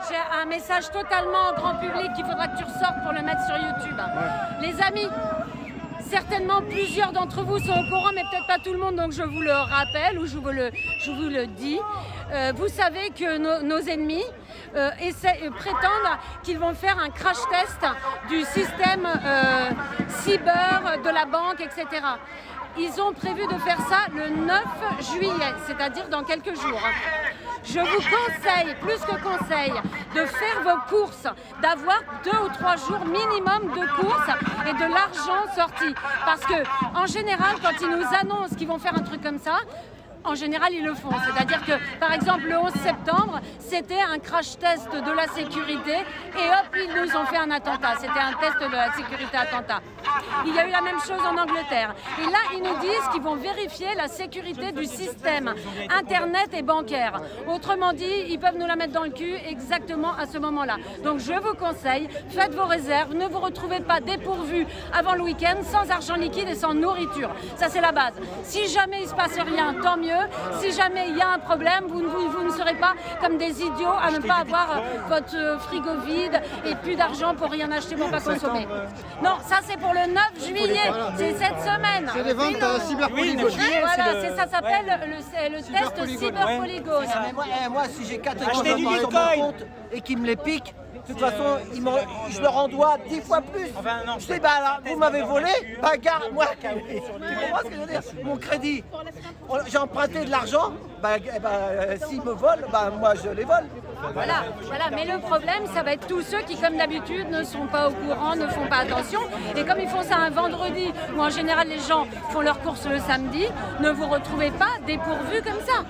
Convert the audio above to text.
J'ai un message totalement grand public qu'il faudra que tu ressortes pour le mettre sur YouTube. Ouais. Les amis, certainement plusieurs d'entre vous sont au courant, mais peut-être pas tout le monde, donc je vous le rappelle ou je vous le dis. Vous savez que nos ennemis prétendent qu'ils vont faire un crash test du système cyber de la banque, etc. Ils ont prévu de faire ça le 9 juillet, c'est-à-dire dans quelques jours. Je vous conseille, plus que conseille, de faire vos courses, d'avoir 2 ou 3 jours minimum de courses et de l'argent sorti. Parce que, en général, quand ils nous annoncent qu'ils vont faire un truc comme ça, en général, ils le font. C'est-à-dire que, par exemple, le 11 septembre, c'était un crash test de la sécurité et hop, ils nous ont fait un attentat. C'était un test de la sécurité attentat. Il y a eu la même chose en Angleterre. Et là, ils nous disent qu'ils vont vérifier la sécurité du système Internet et bancaire. Autrement dit, ils peuvent nous la mettre dans le cul exactement à ce moment-là. Donc, je vous conseille, faites vos réserves, ne vous retrouvez pas dépourvus avant le week-end, sans argent liquide et sans nourriture. Ça, c'est la base. Si jamais il ne se passe rien, tant mieux. Si jamais il y a un problème, vous ne serez pas comme des idiots à ne pas avoir votre frigo vide et plus d'argent pour rien acheter, pour pas consommer. Non, ça c'est pour le 9 juillet, c'est cette semaine. C'est les ventes cyberpolygone. Voilà, ça s'appelle le test cyberpolygone. Moi, si j'ai 4 euros sur mon compte et qu'ils me les piquent, de toute façon, je leur en dois 10 fois plus. Je dis, bah alors, vous m'avez volé, bah garde-moi. Tu comprends ce que je veux dire? Mon crédit, j'ai emprunté de l'argent, s'ils me volent, bah moi je les vole. Voilà, mais le problème, ça va être tous ceux qui, comme d'habitude, ne sont pas au courant, ne font pas attention. Et comme ils font ça un vendredi, où en général les gens font leurs courses le samedi, ne vous retrouvez pas dépourvus comme ça.